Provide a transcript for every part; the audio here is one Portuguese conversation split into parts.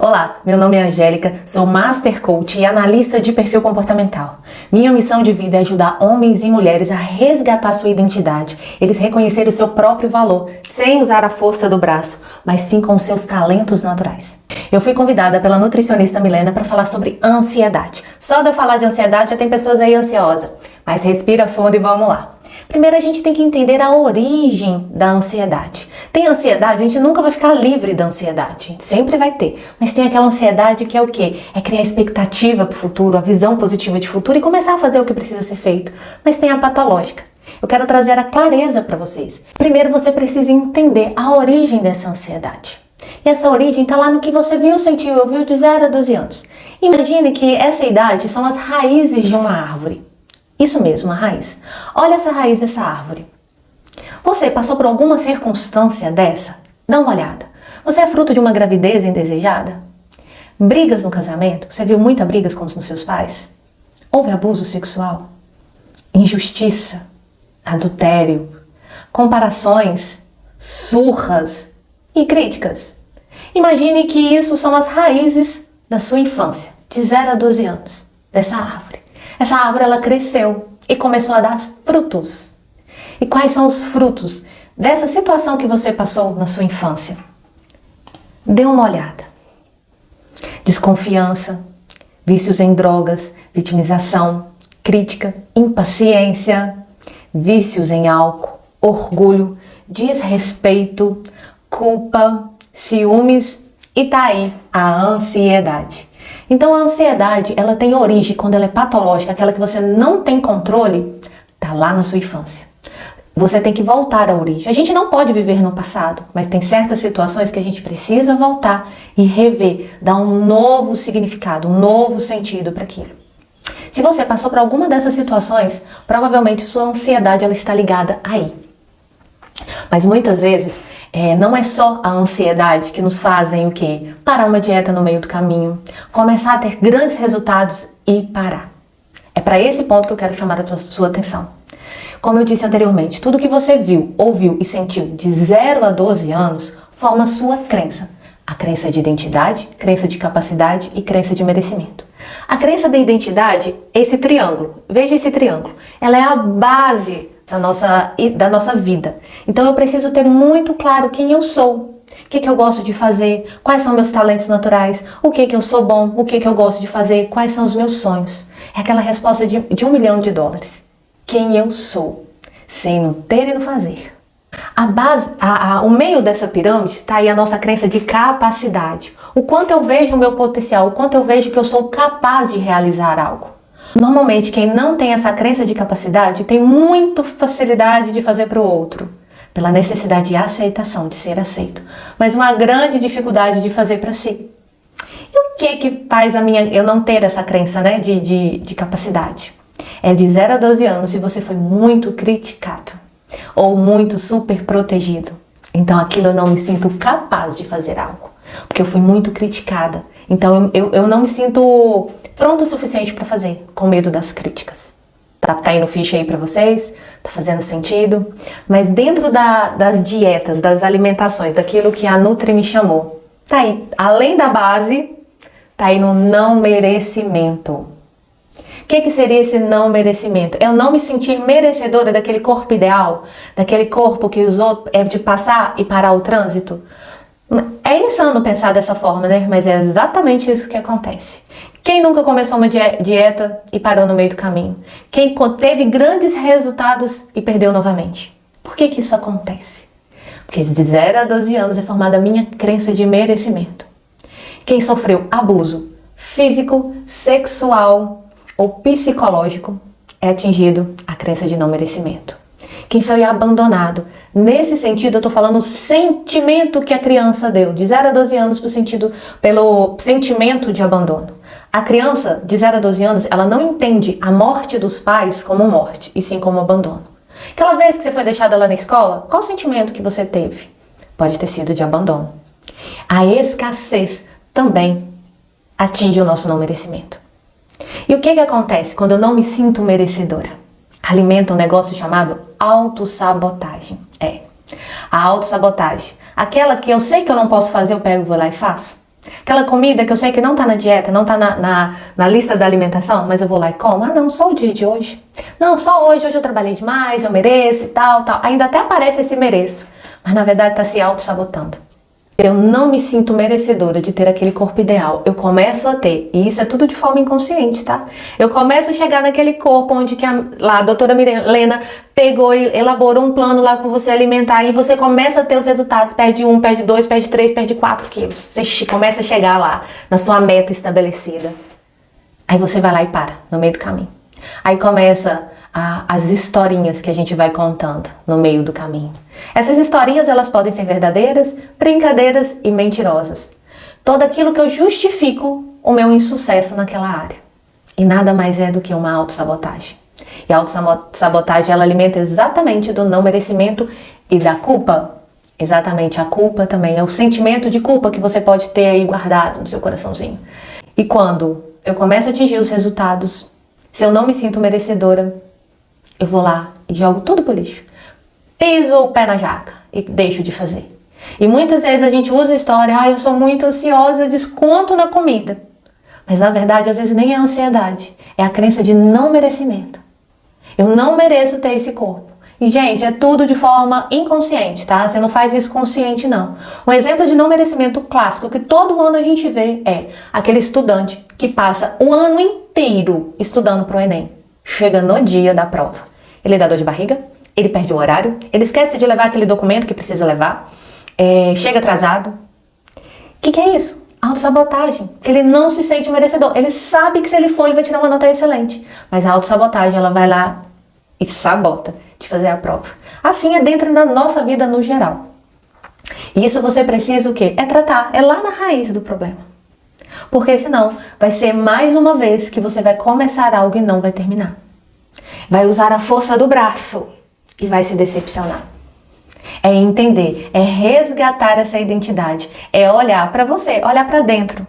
Olá, meu nome é Angélica, sou Master Coach e analista de perfil comportamental. Minha missão de vida é ajudar homens e mulheres a resgatar sua identidade, eles reconhecerem o seu próprio valor, sem usar a força do braço, mas sim com seus talentos naturais. Eu fui convidada pela nutricionista Milena para falar sobre ansiedade. Só de eu falar de ansiedade já tem pessoas aí ansiosas, mas respira fundo e vamos lá. Primeiro a gente tem que entender a origem da ansiedade. Tem ansiedade, a gente nunca vai ficar livre da ansiedade, sempre vai ter. Mas tem aquela ansiedade que é o quê? É criar expectativa para o futuro, a visão positiva de futuro e começar a fazer o que precisa ser feito. Mas tem a patológica. Eu quero trazer a clareza para vocês. Primeiro você precisa entender a origem dessa ansiedade. E essa origem está lá no que você viu, sentiu, ouviu de 0 a 12 anos. Imagine que essa idade são as raízes de uma árvore. Isso mesmo, a raiz. Olha essa raiz dessa árvore. Você passou por alguma circunstância dessa? Dá uma olhada. Você é fruto de uma gravidez indesejada? Brigas no casamento? Você viu muitas brigas com os seus pais? Houve abuso sexual? Injustiça? Adultério? Comparações? Surras? E críticas? Imagine que isso são as raízes da sua infância, de 0 a 12 anos, dessa árvore. Essa árvore ela cresceu e começou a dar frutos. E quais são os frutos dessa situação que você passou na sua infância? Dê uma olhada. Desconfiança, vícios em drogas, vitimização, crítica, impaciência, vícios em álcool, orgulho, desrespeito, culpa, ciúmes e tá aí a ansiedade. Então a ansiedade, ela tem origem quando ela é patológica, aquela que você não tem controle, tá lá na sua infância. Você tem que voltar à origem. A gente não pode viver no passado, mas tem certas situações que a gente precisa voltar e rever, dar um novo significado, um novo sentido para aquilo. Se você passou por alguma dessas situações, provavelmente sua ansiedade ela está ligada aí. Mas muitas vezes não é só a ansiedade que nos fazem o quê? Parar uma dieta no meio do caminho, começar a ter grandes resultados e parar. É para esse ponto que eu quero chamar a sua atenção. Como eu disse anteriormente, tudo que você viu, ouviu e sentiu de 0 a 12 anos forma sua crença. A crença de identidade, crença de capacidade e crença de merecimento. A crença da identidade é esse triângulo. Veja esse triângulo. Ela é a base da nossa vida. Então eu preciso ter muito claro quem eu sou, o que eu gosto de fazer, quais são meus talentos naturais, o que eu sou bom, o que eu gosto de fazer, quais são os meus sonhos. É aquela resposta de $1 milhão. Quem eu sou, sem no ter e no fazer. A base, o meio dessa pirâmide está aí a nossa crença de capacidade. O quanto eu vejo o meu potencial, o quanto eu vejo que eu sou capaz de realizar algo. Normalmente, quem não tem essa crença de capacidade tem muita facilidade de fazer para o outro, pela necessidade de aceitação, de ser aceito, mas uma grande dificuldade de fazer para si. E o que faz eu não ter essa crença, né, de capacidade? É de 0 a 12 anos se você foi muito criticado ou muito super protegido. Então aquilo eu não me sinto capaz de fazer algo, porque eu fui muito criticada. Então eu não me sinto pronto o suficiente para fazer, com medo das críticas. Tá caindo ficha aí para vocês? Tá fazendo sentido? Mas dentro das dietas, das alimentações, daquilo que a Nutri me chamou, tá aí, além da base, tá aí no não merecimento. O que seria esse não merecimento? Eu não me sentir merecedora daquele corpo ideal, daquele corpo que os outros é de passar e parar o trânsito. É insano pensar dessa forma, né? Mas é exatamente isso que acontece. Quem nunca começou uma dieta e parou no meio do caminho? Quem teve grandes resultados e perdeu novamente? Por que isso acontece? Porque de 0 a 12 anos é formada a minha crença de merecimento. Quem sofreu abuso físico, sexual ou psicológico é atingido a crença de não merecimento. Quem foi abandonado, nesse sentido eu estou falando o sentimento que a criança deu, de 0 a 12 anos pelo sentimento de abandono. A criança de 0 a 12 anos, ela não entende a morte dos pais como morte, e sim como abandono. Aquela vez que você foi deixada lá na escola, qual o sentimento que você teve? Pode ter sido de abandono. A escassez também atinge o nosso não merecimento. E o que acontece quando eu não me sinto merecedora? Alimenta um negócio chamado autossabotagem. A autossabotagem. Aquela que eu sei que eu não posso fazer, eu pego, vou lá e faço. Aquela comida que eu sei que não tá na dieta, não tá na lista da alimentação, mas eu vou lá e como. Ah, não, só o dia de hoje. Não, só hoje eu trabalhei demais, eu mereço e tal. Ainda até aparece esse mereço, mas na verdade tá se auto-sabotando. Eu não me sinto merecedora de ter aquele corpo ideal. Eu começo a ter, e isso é tudo de forma inconsciente, tá? Eu começo a chegar naquele corpo onde que a doutora Milena pegou e elaborou um plano lá com você alimentar, e você começa a ter os resultados, perde 1, perde 2, perde 3, perde 4 quilos. Você começa a chegar lá, na sua meta estabelecida. Aí você vai lá e para, no meio do caminho. Aí começa as historinhas que a gente vai contando no meio do caminho. Essas historinhas, elas podem ser verdadeiras, brincadeiras e mentirosas. Todo aquilo que eu justifico o meu insucesso naquela área. E nada mais é do que uma autossabotagem. E a autossabotagem, ela alimenta exatamente do não merecimento e da culpa. Exatamente, a culpa também é o sentimento de culpa que você pode ter aí guardado no seu coraçãozinho. E quando eu começo a atingir os resultados, se eu não me sinto merecedora, eu vou lá e jogo tudo pro lixo. Piso o pé na jaca e deixo de fazer. E muitas vezes a gente usa a história, eu sou muito ansiosa, desconto na comida. Mas na verdade, às vezes nem é ansiedade, é a crença de não merecimento. Eu não mereço ter esse corpo. E gente, é tudo de forma inconsciente, tá? Você não faz isso consciente, não. Um exemplo de não merecimento clássico que todo ano a gente vê é aquele estudante que passa o ano inteiro estudando pro Enem. Chega no dia da prova. Ele dá dor de barriga, ele perde o horário, ele esquece de levar aquele documento que precisa levar, chega atrasado. O que é isso? Autossabotagem. Ele não se sente merecedor. Ele sabe que se ele for, ele vai tirar uma nota excelente. Mas a autossabotagem, ela vai lá e sabota de fazer a prova. Assim é dentro da nossa vida no geral. E isso você precisa o quê? É tratar. É lá na raiz do problema. Porque senão vai ser mais uma vez que você vai começar algo e não vai terminar. Vai usar a força do braço e vai se decepcionar. É entender, é resgatar essa identidade, é olhar para você, olhar para dentro.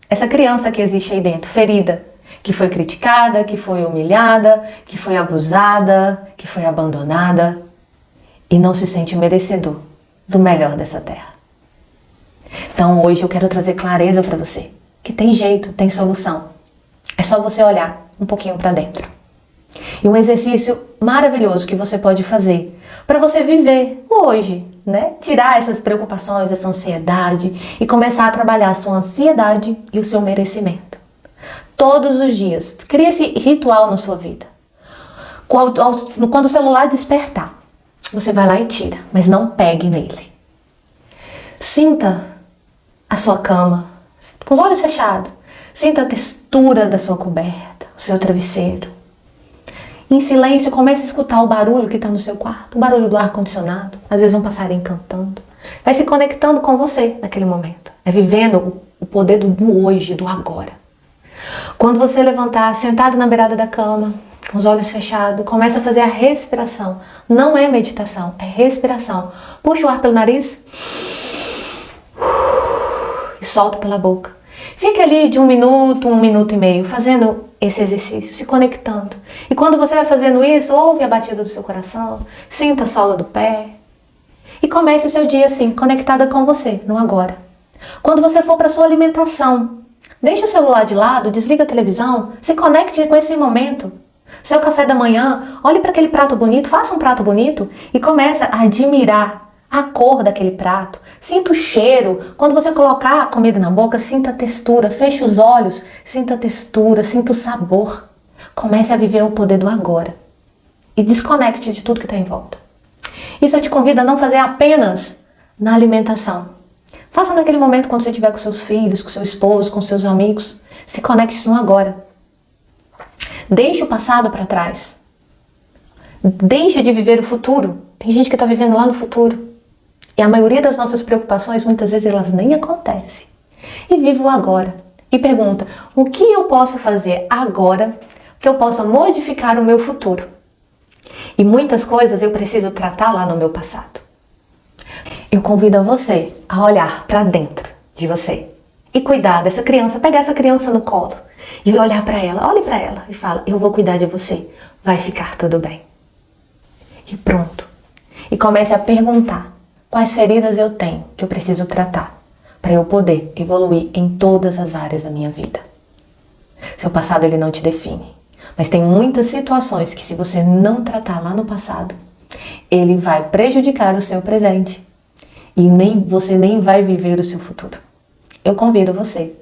Essa criança que existe aí dentro, ferida, que foi criticada, que foi humilhada, que foi abusada, que foi abandonada e não se sente merecedor do melhor dessa terra. Então hoje eu quero trazer clareza para você, que tem jeito, tem solução. É só você olhar um pouquinho para dentro. E um exercício maravilhoso que você pode fazer para você viver hoje, né? Tirar essas preocupações, essa ansiedade e começar a trabalhar a sua ansiedade e o seu merecimento. Todos os dias, crie esse ritual na sua vida. Quando o celular despertar, você vai lá e tira, mas não pegue nele. Sinta a sua cama com os olhos fechados. Sinta a textura da sua coberta, o seu travesseiro. Em silêncio, comece a escutar o barulho que está no seu quarto, o barulho do ar-condicionado, às vezes um passarinho cantando. Vai se conectando com você naquele momento. É vivendo o poder do hoje, do agora. Quando você levantar, sentado na beirada da cama, com os olhos fechados, começa a fazer a respiração. Não é meditação, é respiração. Puxa o ar pelo nariz e solta pela boca. Fique ali de 1 minuto e meio, fazendo esse exercício, se conectando. E quando você vai fazendo isso, ouve a batida do seu coração, sinta a sola do pé. E comece o seu dia assim, conectada com você, no agora. Quando você for para sua alimentação, deixe o celular de lado, desliga a televisão, se conecte com esse momento. Seu café da manhã, olhe para aquele prato bonito, faça um prato bonito e comece a admirar a cor daquele prato. Sinta o cheiro. Quando você colocar a comida na boca, sinta a textura. Feche os olhos, sinta a textura, sinta o sabor. Comece a viver o poder do agora. E desconecte de tudo que está em volta. Isso eu te convido a não fazer apenas na alimentação. Faça naquele momento quando você estiver com seus filhos, com seu esposo, com seus amigos. Se conecte no agora. Deixe o passado para trás. Deixe de viver o futuro. Tem gente que está vivendo lá no futuro. E a maioria das nossas preocupações, muitas vezes, elas nem acontecem. E viva o agora. E pergunta, o que eu posso fazer agora que eu possa modificar o meu futuro? E muitas coisas eu preciso tratar lá no meu passado. Eu convido a você a olhar para dentro de você. E cuidar dessa criança, pegar essa criança no colo. E olhar para ela, olhe para ela e fala, eu vou cuidar de você. Vai ficar tudo bem. E pronto. E comece a perguntar. Quais feridas eu tenho que eu preciso tratar? para eu poder evoluir em todas as áreas da minha vida. Seu passado ele não te define, mas tem muitas situações que se você não tratar lá no passado, ele vai prejudicar o seu presente e você nem vai viver o seu futuro. Eu convido você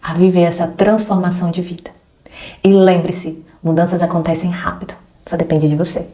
a viver essa transformação de vida. E lembre-se, mudanças acontecem rápido, só depende de você.